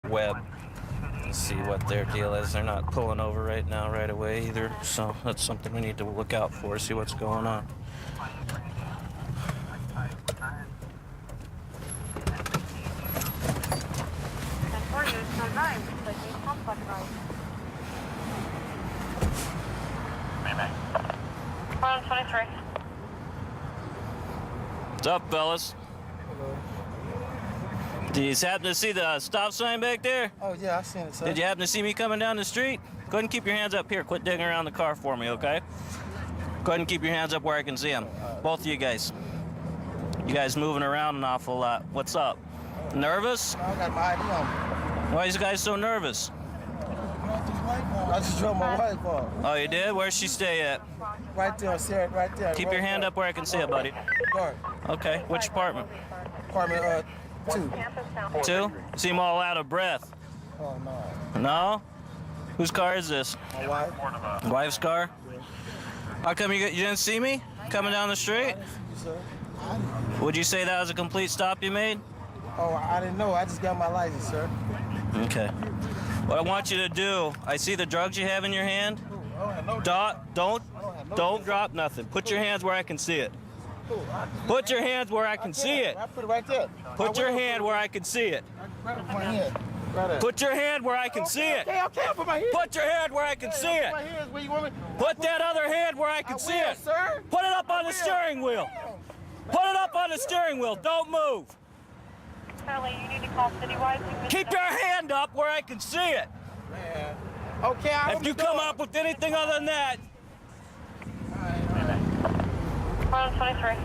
web and see what their deal is. They're not pulling over right now right away either, so that's something we need to look out for, see what's going on. What's up, fellas? Did you happen to see the stop sign back there? Oh, yeah, I seen it, sir. Did you happen to see me coming down the street? Go ahead and keep your hands up here. Quit digging around the car for me, okay? Go ahead and keep your hands up where I can see them. Both of you guys. You guys moving around an awful lot. What's up? Nervous? I got my ID on me. Why are you guys so nervous? I just drove my wife off. Oh, you did? Where's she stay at? Right there, Sarah, right there. Keep your hand up where I can see it, buddy. Guard. Okay. Which apartment? Apartment 2. 2? Seem all out of breath. Oh, no. No? Whose car is this? My wife? Wife's car? How come you didn't see me coming down the street? I didn't see you, sir. Would you say that was a complete stop you made? Oh, I didn't know. I just got my license, sir. Okay. What I want you to do, I see the drugs you have in your hand. Don't drop nothing. Put your hands where I can see it. Put your hands where I can see it. I put it right there. Put your hand where I can see it. My hand. Right there. Put your hand where I can see it. Okay, I put my hand. Put your hand where I can see it. My hands where you want me. Put that other hand where I can see it. Sir. Put it up on the steering wheel. Put it up on the steering wheel. Don't move. Charlie, you need to call Citywide. Keep your hand up where I can see it. Man. Okay, If you come up with anything other than that, 23.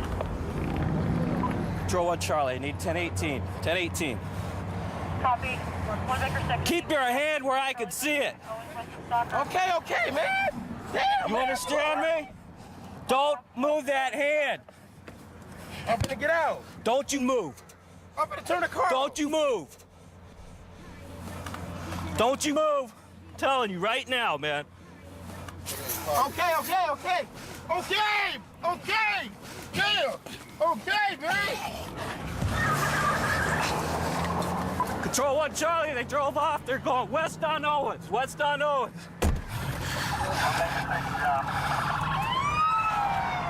Control 1 Charlie, I need 1018. 1018. Copy. 1 Baker 6. Keep your hand where I can see it. Okay, man. Damn, You man. understand me? Don't move that hand. I'm gonna get out. Don't you move. I'm gonna turn the car. Don't you move. Don't you move. I'm telling you right now, man. Okay. Damn. Okay, man. Control 1 Charlie, they drove off. They're going west on Owens. West on Owens.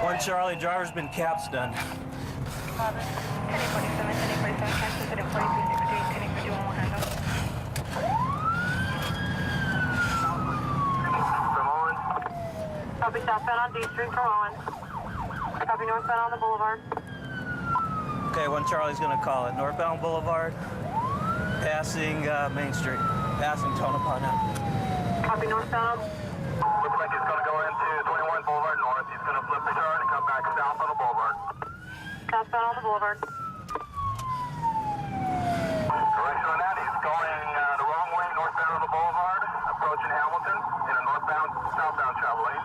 1 Charlie, driver's been caps done. 1047, 1047, cancel it at 4368, 1051 handle. Copy southbound on D Street from Owens. Copy northbound on the boulevard. Okay, 1 Charlie's gonna call it. Northbound Boulevard, passing Main Street, passing Tonopah. Copy northbound. Looks like he's going to go into 21 Boulevard North. He's going to flip the turn and come back south on the Boulevard. Southbound on the boulevard. Direction on that, he's going the wrong way, northbound on the Boulevard, approaching Hamilton in a southbound travel lane.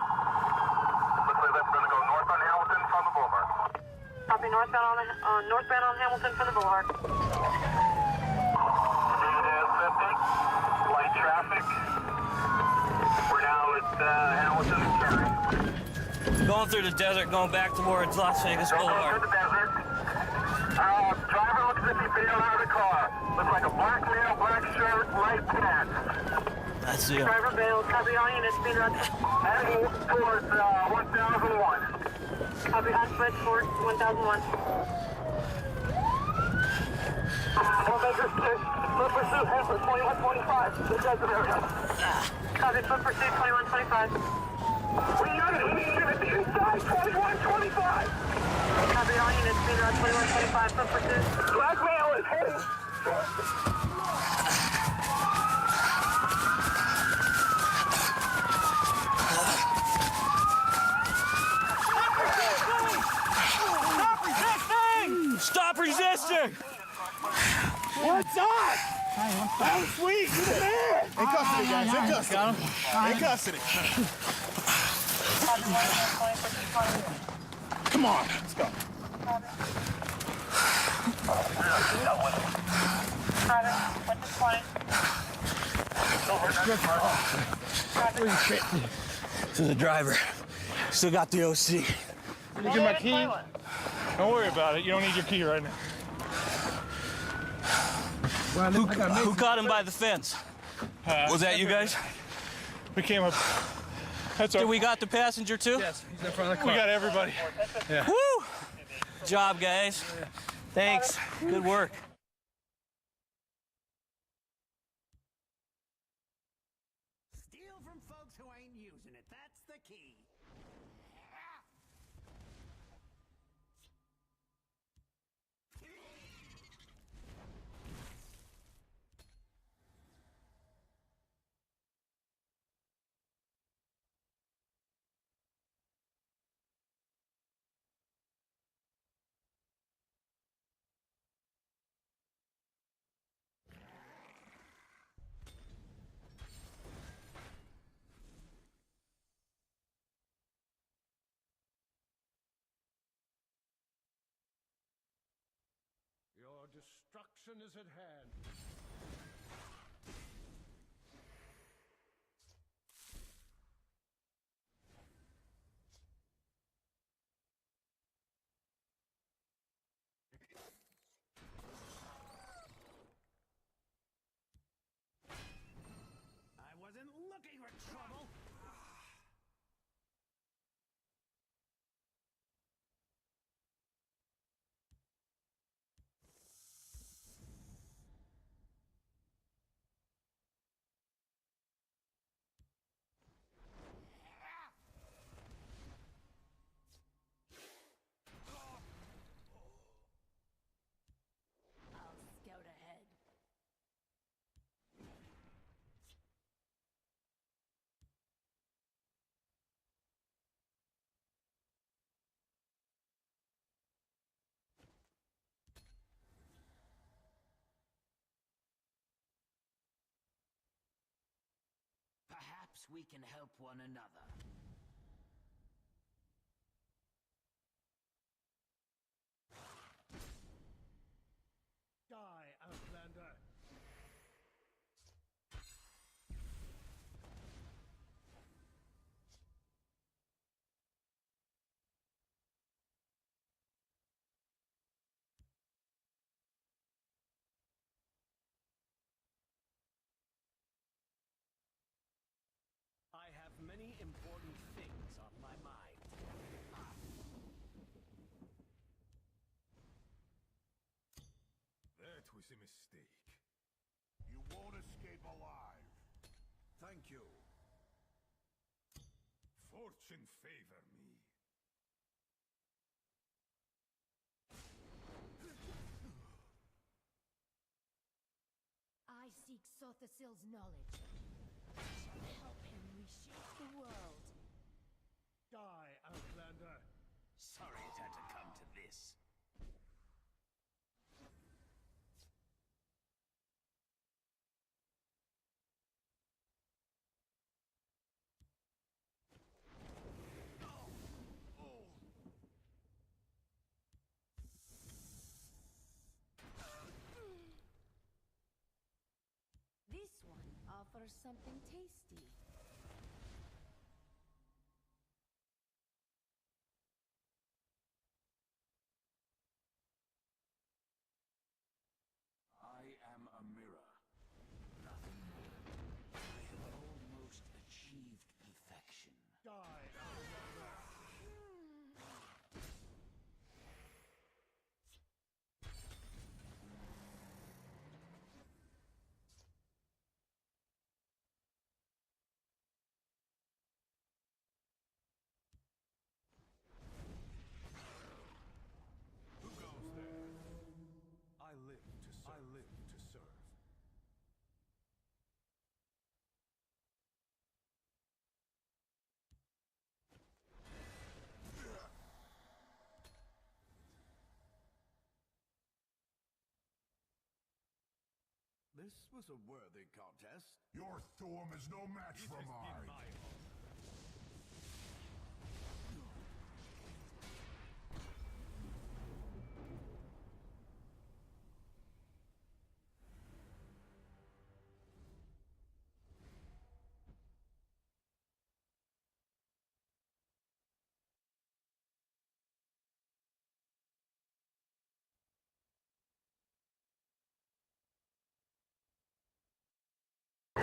Looks like that's going to go north on Hamilton from the Boulevard. Copy northbound on Hamilton from the boulevard. Speed is 50, light traffic. We're now at Hamilton and Cary. Going through the desert, going back towards Las Vegas Going through Boulevard. the desert. Driver looks as if he bailed out of the car. Looks like a black male, black shirt, light pants. That's you. Driver bailed. Copy all units. Speed run. Heading towards 1001. Copy Oxford Fort 1001. Four Baker 6, foot pursuit, head for 2125, the desert area. Copy foot pursuit 2125. We got it, he's at the inside, 2125. Copy all units. Speed run 2125. Foot pursuit. Black male is heading. Stop resisting! What's up? I'm sweet. You the man. In custody, guys. In custody. In custody. Come on. Let's go. This is the driver. Still got the OC. You get my key? Don't worry about it. You don't need your key right now. Who caught him by the fence? Was that you guys? We came up. That's our. Did we got the passenger too? Yes, he's in front of the car. We got everybody. Woo! Good job, guys. Thanks. Good work. Steal from folks who ain't using it. That's the key. Your destruction is at hand. I wasn't looking for trouble. I'll scout ahead. Perhaps we can help one another. Die, Outlander. I have many important things on my mind. That was a mistake. You won't escape alive. Thank you. Fortune favor me. I seek Sothasil's knowledge. I shall help him reshape the world. Die, Outlander. Sorry it had to come to this. This one offers something tasty. I am a mirror. Nothing more. I have almost achieved perfection. Die, Outlander. Who goes there? I live to serve. I live to serve. This was a worthy contest. Your Thorm is no match for mine.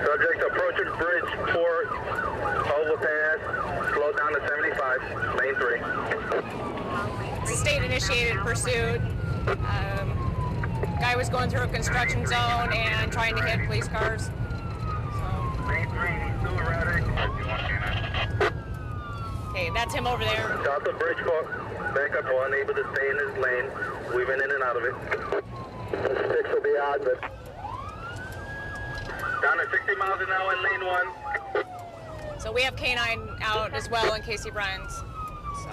Subject approaching Bridgeport, overpass, slow down to 75, lane 3. State-initiated pursuit. Guy was going through a construction zone and trying to hit police cars. So. Lane 3, he's still erratic. Okay, that's him over there. South of Bridgeport, back up, unable to stay in his lane, weaving in and out of it. 6 will be odd, but down to 60 miles an hour in lane 1. So we have K9 out as well in case he runs. So.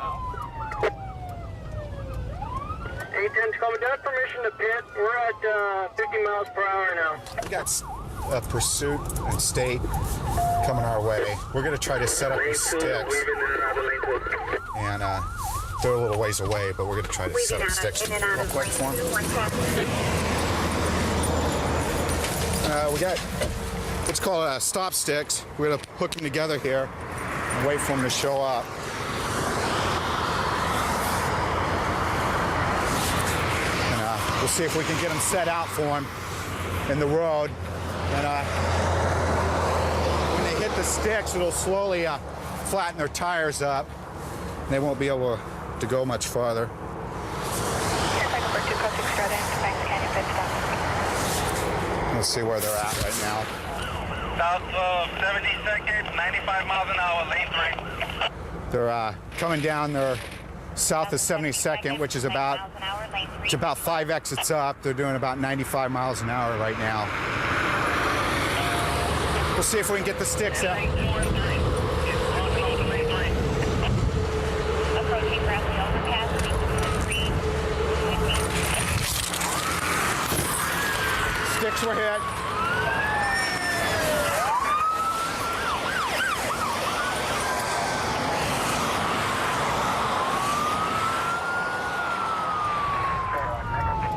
810 Commandant, permission to pit. We're at 50 miles per hour now. We got a pursuit and state coming our way. We're going to try to set up the sticks. Weaving in and out of lane 2. And they're a little ways away, but we're going to try to set up sticks real quick for them. We got what's called stop sticks. We're going to hook them together here and wait for them to show up. And we'll see if we can get them set out for them in the road. And when they hit the sticks, it'll slowly flatten their tires up. And they won't be able to go much farther. Let's see where they're at right now. South of 72nd, 95 miles an hour, lane 3. They're coming down. They're south of 72nd, which is about 5 exits up. They're doing about 95 miles an hour right now. We'll see if we can get the sticks out. Sticks were hit.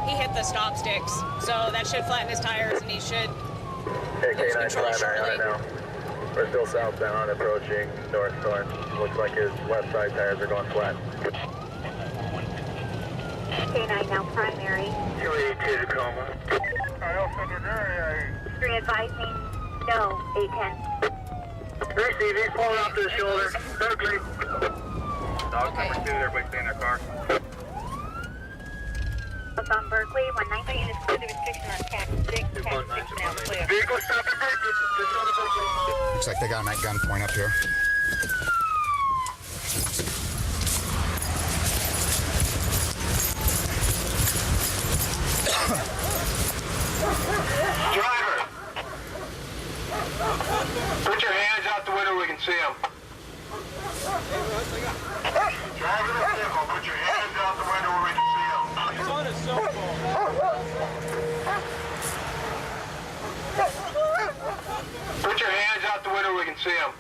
He hit the stop sticks, so that should flatten his tires and he should lose K9 control flat right shortly. now. We're still southbound, approaching north. Looks like his left side tires are going flat. K9 now primary. 282 Tacoma. Three advising no 810. Receive, he's pulling off to the shoulder. Berkeley. Dog Okay. number 2, everybody stay in their car. On Berkeley, 119 is clear to restriction on tax 6. Tax 6 now clear. Vehicle stop at Berkeley. Just go to Berkeley. Looks like they got them at gunpoint up here. Driver. Put your hands out the window, we can see them. Driver the vehicle, put your hands out the window where we can see them. He's on his cell phone. Put your hands out the window where we can see them.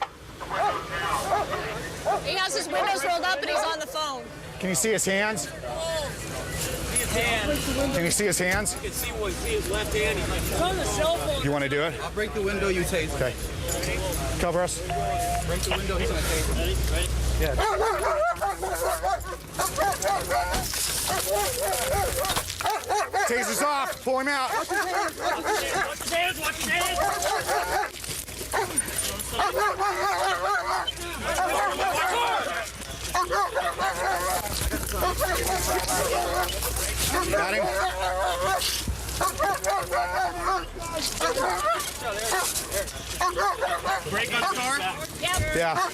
He has his windows rolled up and he's on the phone. Can you see his hands? See his hand. Can you see his hands? You can see his left hand. He's on the cell phone. You want to do it? I'll break the window, you tase. Okay. Cover us. Break the window, he's gonna tase. Ready? Yeah. Taser's off. Pull him out. Watch his hands. Watch his hands. Got him. Brake on the car? Yeah.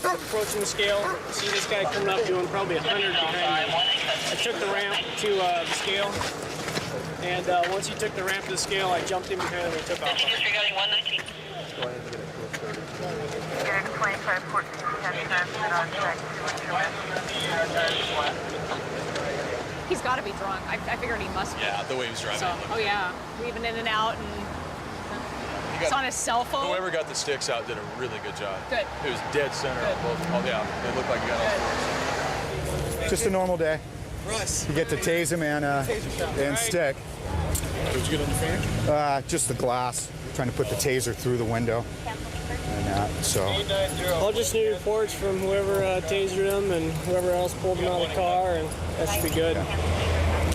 Approaching the scale. See this guy coming up doing probably 100 behind me. I took the ramp to the scale. And once he took the ramp to the scale, I jumped in behind him and took off. Disregarding 119. Get 2514 10 on track 2 He's got to be drunk. I figured he must be. Yeah, the way he was driving. So, oh yeah, weaving in and out and it's on his cell phone. Whoever got the sticks out did a really good job. Good. It was dead center on both. Oh yeah, they looked like you got all Just a normal day. Russ. You get to tase him and stick. Did you get on the fan? Just the glass. Trying to put the taser through the window. And so. I'll just need reports from whoever tasered him and whoever else pulled him out of the car, and that should be good.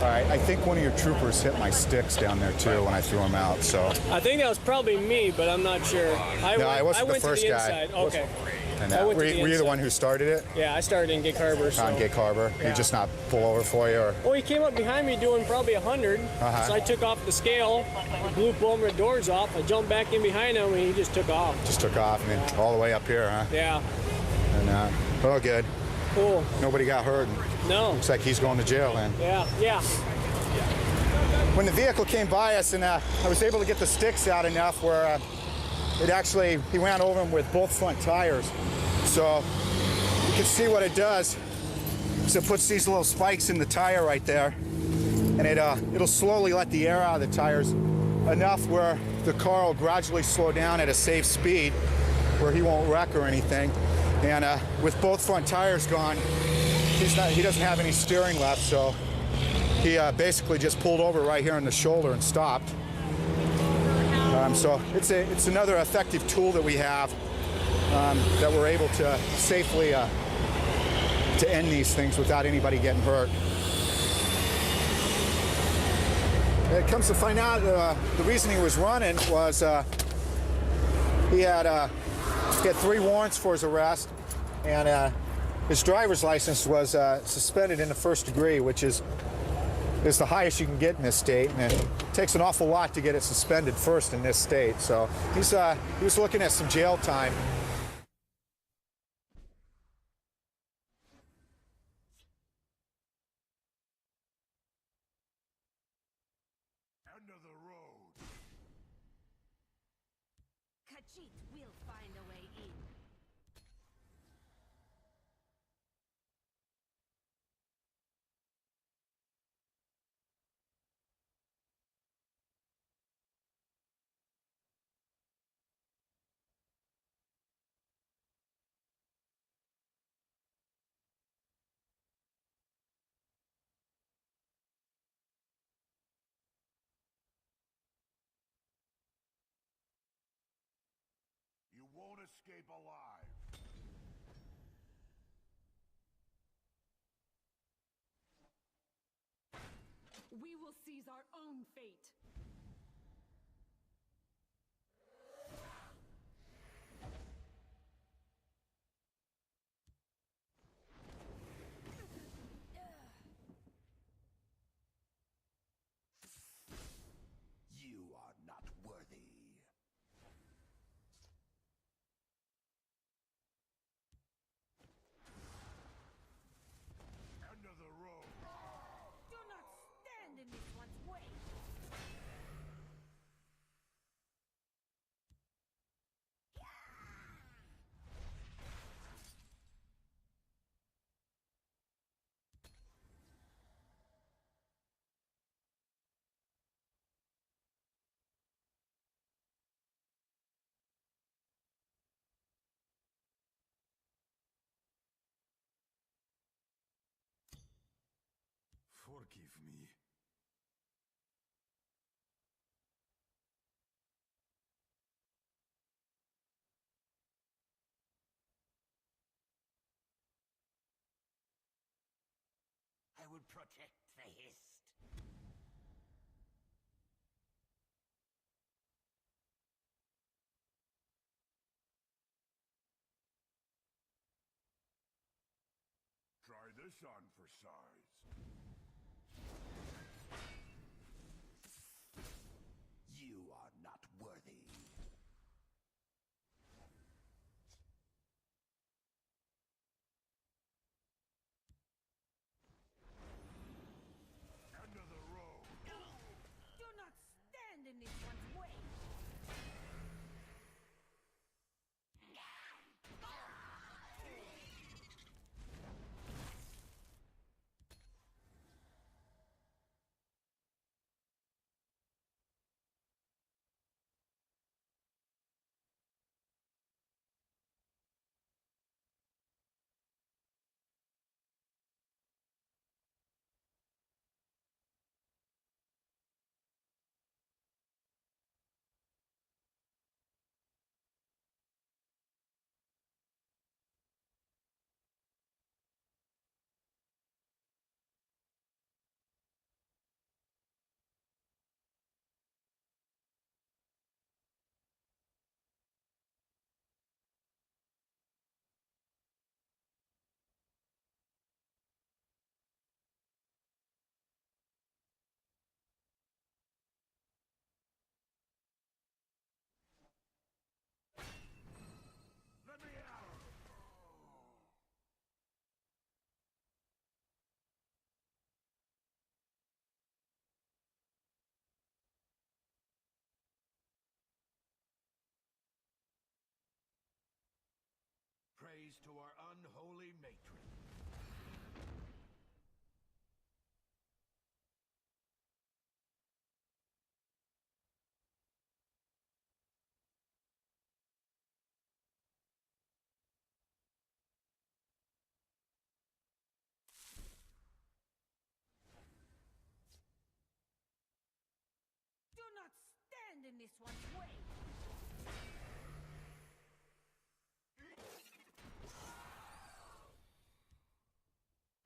All right, I think one of your troopers hit my sticks down there too when I threw them out. So. I think that was probably me, but I'm not sure. I wasn't the first to the guy. inside. Okay. And went were, to the were you the inside. one who started it? Yeah, I started in Gig Harbor. So. On Gig Harbor. Yeah. He just not pull over for you, or? Well, he came up behind me doing probably 100. So I took off the scale, blew both my doors off. I jumped back in behind him, and he just took off. Just took off, and then all the way up here, huh? Yeah. And oh, good. Cool. Nobody got hurt. No. Looks like he's going to jail then. Yeah. Yeah. When the vehicle came by us, and I was able to get the sticks out enough where he went over them with both front tires. So you can see what it does. So it puts these little spikes in the tire right there, and it'll slowly let the air out of the tires enough where the car will gradually slow down at a safe speed where he won't wreck or anything. And with both front tires gone, he doesn't have any steering left, so he basically just pulled over right here on the shoulder and stopped. So it's another effective tool that we have that we're able to safely to end these things without anybody getting hurt. And it comes to find out the reason he was running was he had 3 warrants for his arrest, and his driver's license was suspended in the first degree, which is the highest you can get in this state, and it takes an awful lot to get it suspended first in this state. So he was looking at some jail time. End of the road. Khajiit will find a way in. You won't escape alive. We will seize our own fate. You are not worthy. End of the road. Do not stand in this one's way. Forgive me. I will protect the Hist. Try this on for size. You are not worthy. End of the road. Do not stand in this one's way. to our unholy matron. Do not stand in this one's way.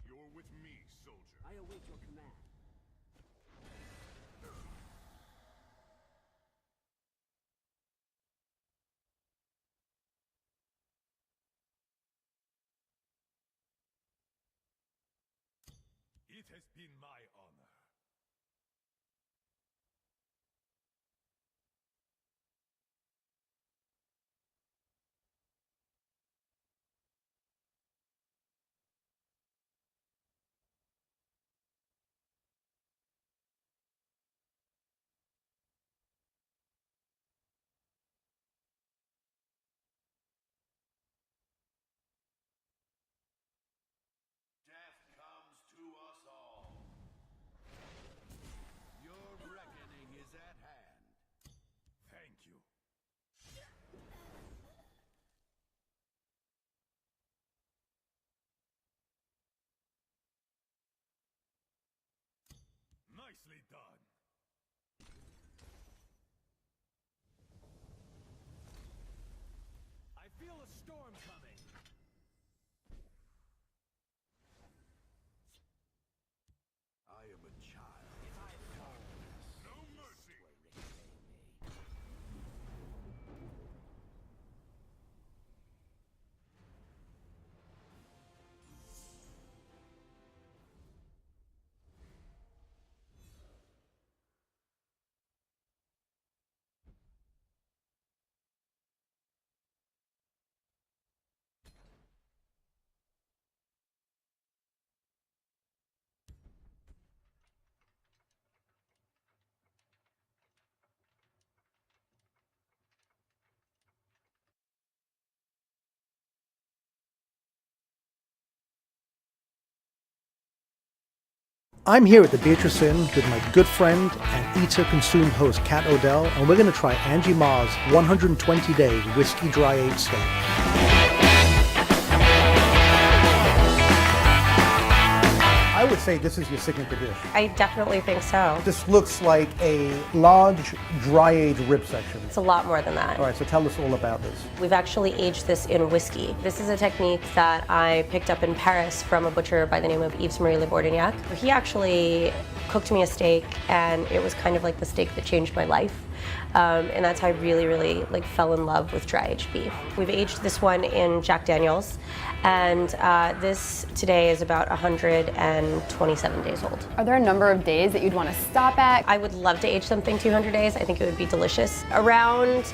You're with me, soldier. I await your command. It has been my honor. Death comes to us all. Your reckoning is at hand. Thank you. Nicely done. I feel a storm coming. I am a child. If I fall, no mercy. I'm here at the Beatrice Inn with my good friend and Eat to Consume host Kat Odell, and we're going to try Angie Ma's 120-day whiskey dry aged steak. I would say this is your signature dish. I definitely think so. This looks like a large dry aged rib section. It's a lot more than that. All right, so tell us all about this. We've actually aged this in whiskey. This is a technique that I picked up in Paris from a butcher by the name of Yves Marie Le Bourdignac. He actually cooked me a steak, and it was kind of like the steak that changed my life. And that's how I really fell in love with dry aged beef. We've aged this one in Jack Daniels, and this today is about 127 days old. Are there a number of days that you'd want to stop at? I would love to age something 200 days. I think it would be delicious. Around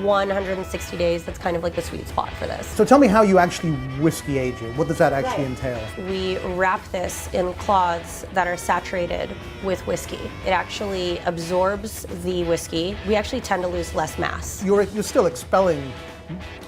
160 days, that's kind of like the sweet spot for this. So tell me how you actually whiskey age it. What does that actually entail? We wrap this in cloths that are saturated with whiskey. It actually absorbs the whiskey. We actually tend to lose less mass. You're still expelling.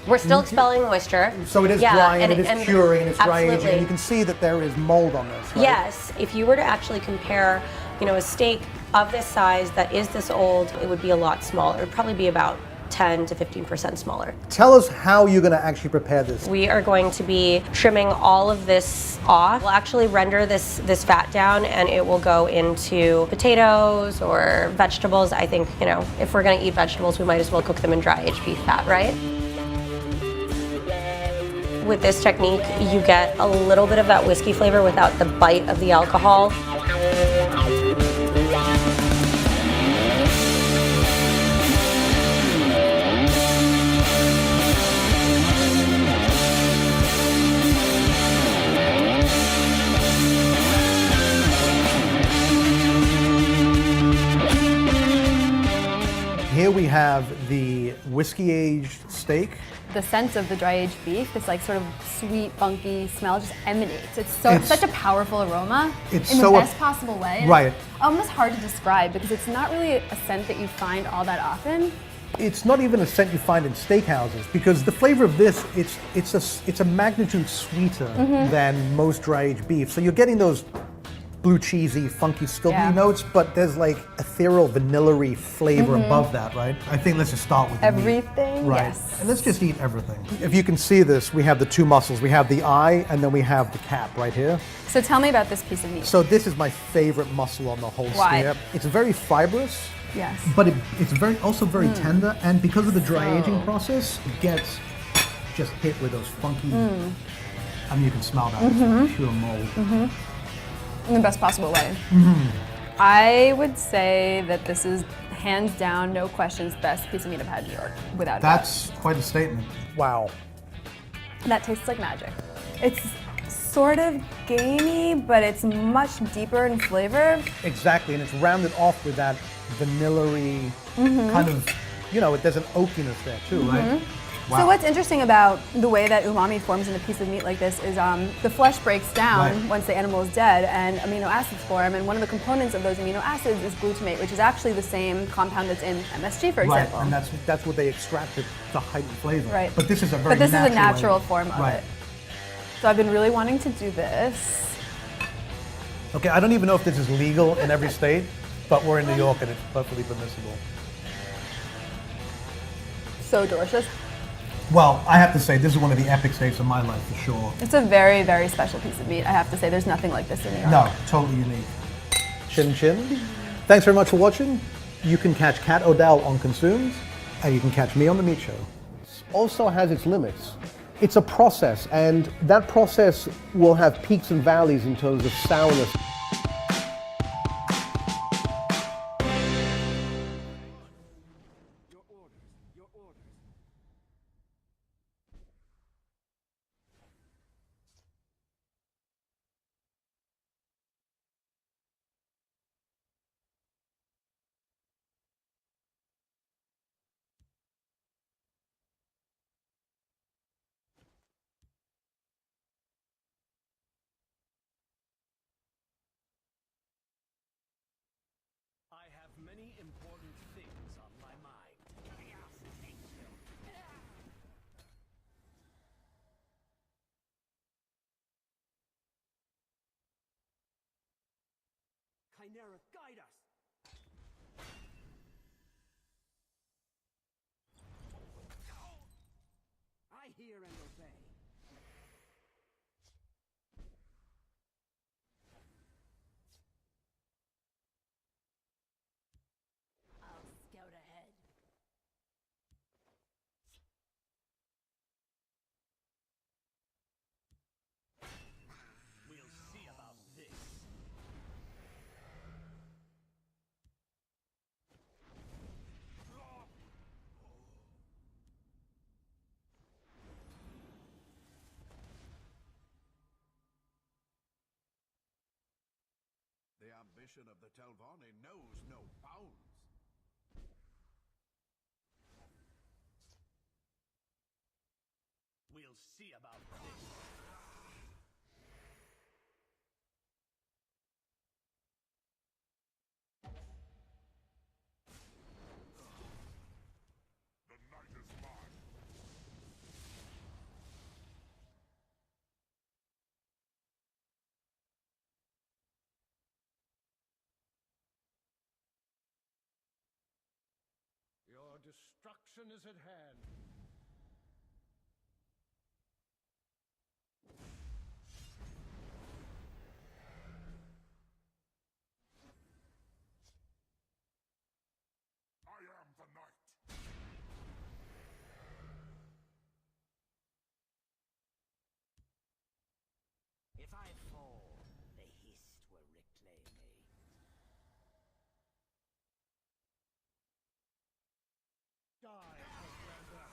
We're still expelling moisture. So it is drying, and it is curing, and it's dry aging, and you can see that there is mold on this, right? Yes. If you were to actually compare, a steak of this size that is this old, it would be a lot smaller. It would probably be about 10 to 15% smaller. Tell us how you're going to actually prepare this. We are going to be trimming all of this off. We'll actually render this fat down, and it will go into potatoes or vegetables. I think, if we're going to eat vegetables, we might as well cook them in dry aged beef fat, right? With this technique, you get a little bit of that whiskey flavor without the bite of the alcohol. Here we have the whiskey-aged steak. The sense of the dry-aged beef, this sort of sweet, funky smell just emanates. It's such a powerful aroma in the best possible way. Right. It's almost hard to describe because it's not really a scent that you find all that often. It's not even a scent you find in steakhouses because the flavor of this, it's a magnitude sweeter than most dry aged beef. So you're getting those blue cheesy, funky, stilby notes, but there's like ethereal, vanilla-y flavor above that, right? I think let's just start with everything. Right. Yes. And let's just eat everything. If you can see this, we have the two muscles. We have the eye, and then we have the cap right here. So tell me about this piece of meat. So this is my favorite muscle on the whole steer. It's very fibrous. Yes. But it's also very tender, and because of the dry aging process, it gets just hit with those funky. I mean, you can smell that. It's pure mold. In the best possible way. I would say that this is hands down, no questions, best piece of meat I've had in New York, without doubt. That's quite a statement. Wow. That tastes like magic. It's sort of gamey, but it's much deeper in flavor. Exactly, and it's rounded off with that vanilla-y kind of, there's an oakiness there too, right? Wow. So what's interesting about the way that umami forms in a piece of meat like this is the flesh breaks down once the animal is dead and amino acids form, and one of the components of those amino acids is glutamate, which is actually the same compound that's in MSG, for example. Right, and that's what they extracted to heighten flavor. Right. But this is a very natural form of it. So I've been really wanting to do this. Okay, I don't even know if this is legal in every state, but we're in New York and it's perfectly permissible. So delicious. Well, I have to say, this is one of the epic steaks of my life, for sure. It's a very, very special piece of meat. I have to say, there's nothing like this in New York. No, totally unique. Chin chin. Thanks very much for watching. You can catch Kat Odell on Consumed, and you can catch me on The Meat Show. Also has its limits. It's a process, and that process will have peaks and valleys in terms of sourness. I have many important things on my mind. Chimera, guide us! I hear and obey. I'll scout ahead. We'll see about this. The ambition of the Telvanni knows no bounds. We'll see about this. The night is mine. Your destruction is at hand. I am the night. If I fall, the Hist will reclaim me. Die, Outlander.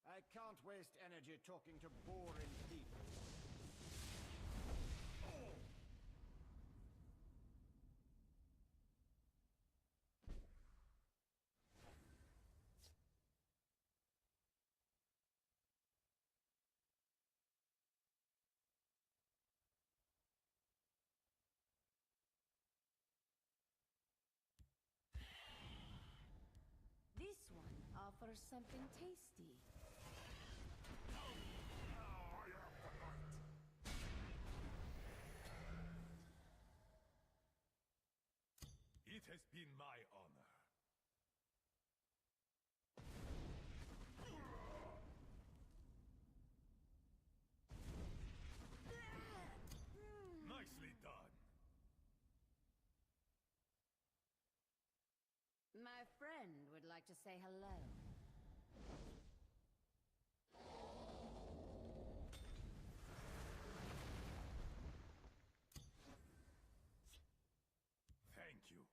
I can't waste energy talking to boring people. offer something tasty. It has been my honor. Nicely done. My friend would like to say hello. Thank you.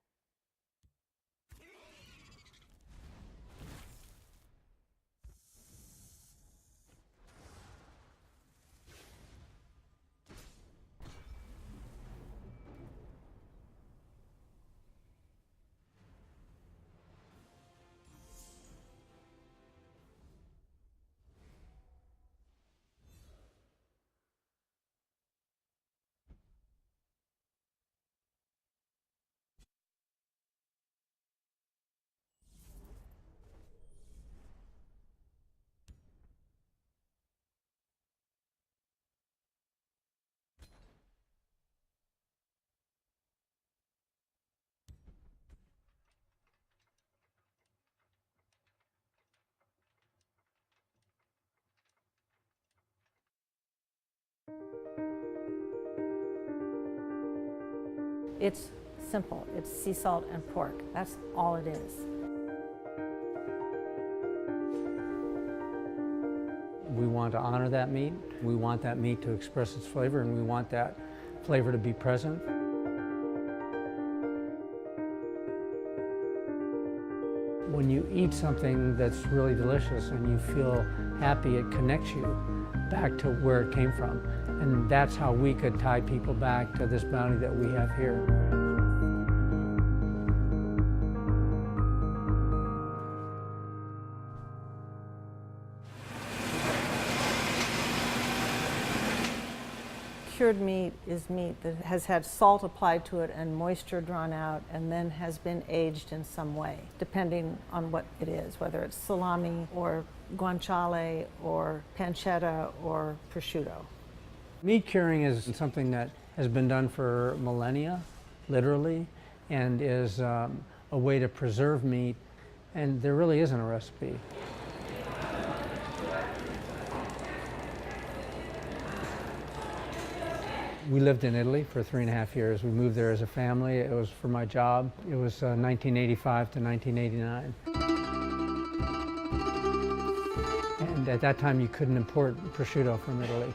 It's simple. It's sea salt and pork. That's all it is. We want to honor that meat. We want that meat to express its flavor, and we want that flavor to be present. When you eat something that's really delicious and you feel happy, it connects you back to where it came from. And that's how we could tie people back to this bounty that we have here. Cured meat is meat that has had salt applied to it and moisture drawn out and then has been aged in some way, depending on what it is, whether it's salami or guanciale or pancetta or prosciutto. Meat curing is something that has been done for millennia, literally, and is a way to preserve meat, and there really isn't a recipe. We lived in Italy for 3.5 years. We moved there as a family. It was for my job. It was 1985 to 1989. And at that time, you couldn't import prosciutto from Italy.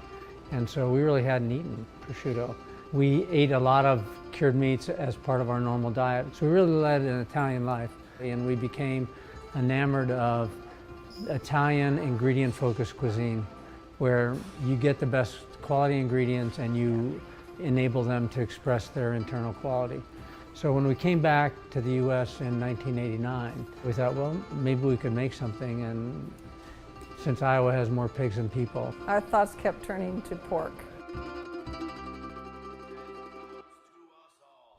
And so we really hadn't eaten prosciutto. We ate a lot of cured meats as part of our normal diet. So we really led an Italian life. And we became enamored of Italian ingredient-focused cuisine, where you get the best quality ingredients and you enable them to express their internal quality. So when we came back to the US in 1989, we thought, well, maybe we could make something, and since Iowa has more pigs than people. Our thoughts kept turning to pork.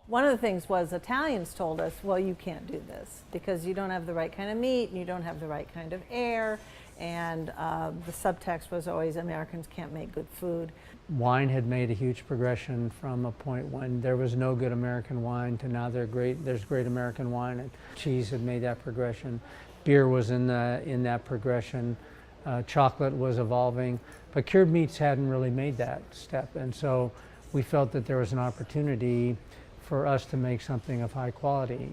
One of the things was Italians told us, well, you can't do this because you don't have the right kind of meat and you don't have the right kind of air. And the subtext was always Americans can't make good food. Wine had made a huge progression from a point when there was no good American wine to now there's great American wine, and cheese had made that progression. Beer was in that progression. Chocolate was evolving, but cured meats hadn't really made that step. And so we felt that there was an opportunity for us to make something of high quality.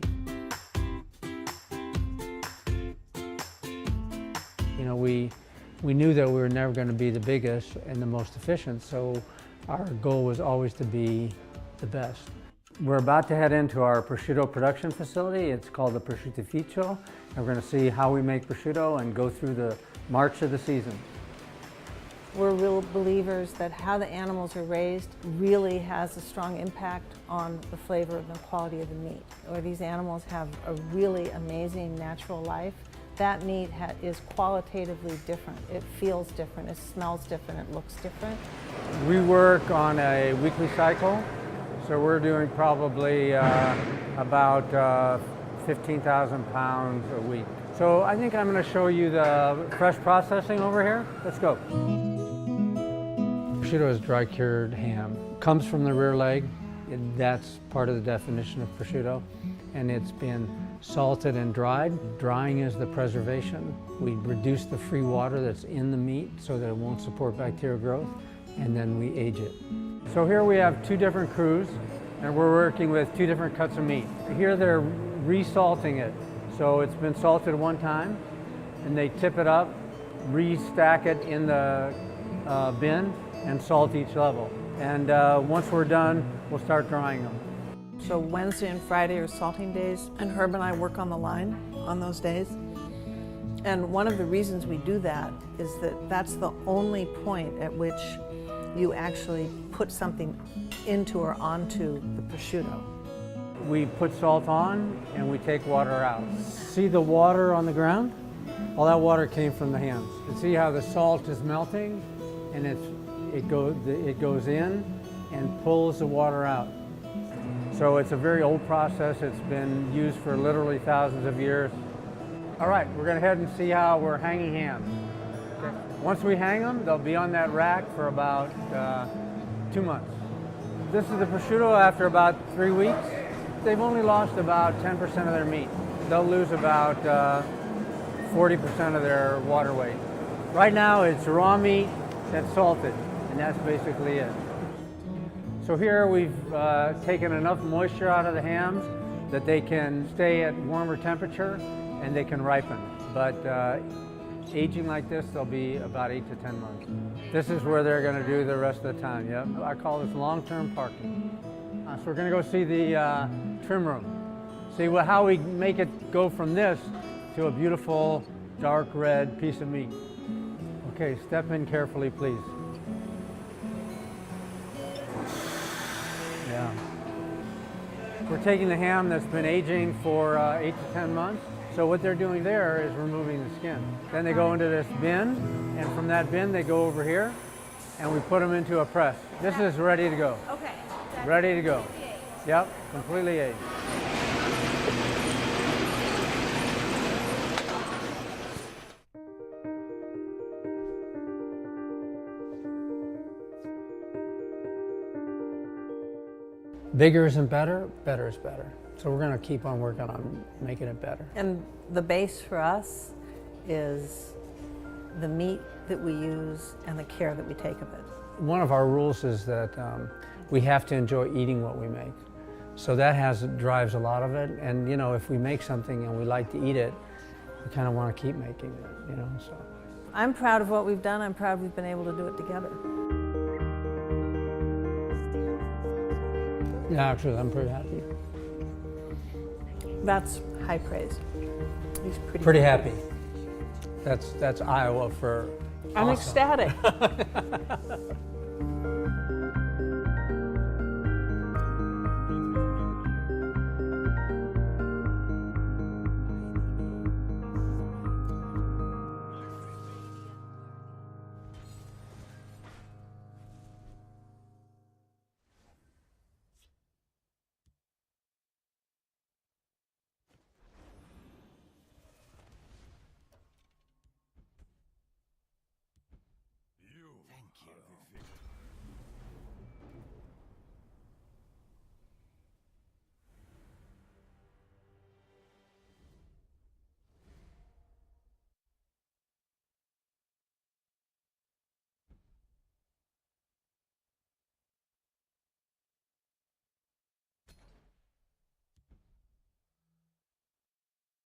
You know, we knew that we were never going to be the biggest and the most efficient, so our goal was always to be the best. We're about to head into our prosciutto production facility. It's called the Prosciuttificio, and we're going to see how we make prosciutto and go through the march of the season. We're real believers that how the animals are raised really has a strong impact on the flavor and the quality of the meat. Where these animals have a really amazing natural life, that meat is qualitatively different. It feels different, it smells different, it looks different. We work on a weekly cycle, so we're doing probably about 15,000 pounds a week. So I think I'm going to show you the fresh processing over here. Let's go. Prosciutto is dry cured ham. Comes from the rear leg. That's part of the definition of prosciutto. And it's been salted and dried. Drying is the preservation. We reduce the free water that's in the meat so that it won't support bacterial growth, and then we age it. So here we have two different crews, and we're working with two different cuts of meat. Here they're resalting it. So it's been salted one time, and they tip it up, restack it in the bin, and salt each level. And once we're done, we'll start drying them. So Wednesday and Friday are salting days, and Herb and I work on the line on those days. And one of the reasons we do that is that that's the only point at which you actually put something into or onto the prosciutto. We put salt on and we take water out. See the water on the ground? All that water came from the hams. You see how the salt is melting and it goes in and pulls the water out. So it's a very old process. It's been used for literally thousands of years. All right, we're going to head and see how we're hanging hams. Okay. Once we hang them, they'll be on that rack for about 2 months. This is the prosciutto after about 3 weeks. They've only lost about 10% of their meat. They'll lose about 40% of their water weight. Right now it's raw meat that's salted, and that's basically it. So here we've taken enough moisture out of the hams that they can stay at warmer temperature and they can ripen. But aging like this, they'll be about 8 to 10 months. This is where they're going to do the rest of the time. Yep. I call this long-term parking. So we're going to go see the trim room. See how we make it go from this to a beautiful dark red piece of meat. Okay, step in carefully, please. Yeah. We're taking the ham that's been aging for 8 to 10 months. So what they're doing there is removing the skin. Then they go into this bin, and from that bin they go over here, and we put them into a press. This is ready to go. Okay. Ready to go. Yep, completely aged. Bigger isn't better, better is better. So we're going to keep on working on making it better. And the base for us is the meat that we use and the care that we take of it. One of our rules is that we have to enjoy eating what we make. So that drives a lot of it. And you know, if we make something and we like to eat it, we kind of want to keep making it, you know, so. I'm proud of what we've done. I'm proud we've been able to do it together. Yeah, actually, I'm pretty happy. That's high praise. He's pretty happy. That's Iowa for I'm awesome. ecstatic. You are the victim.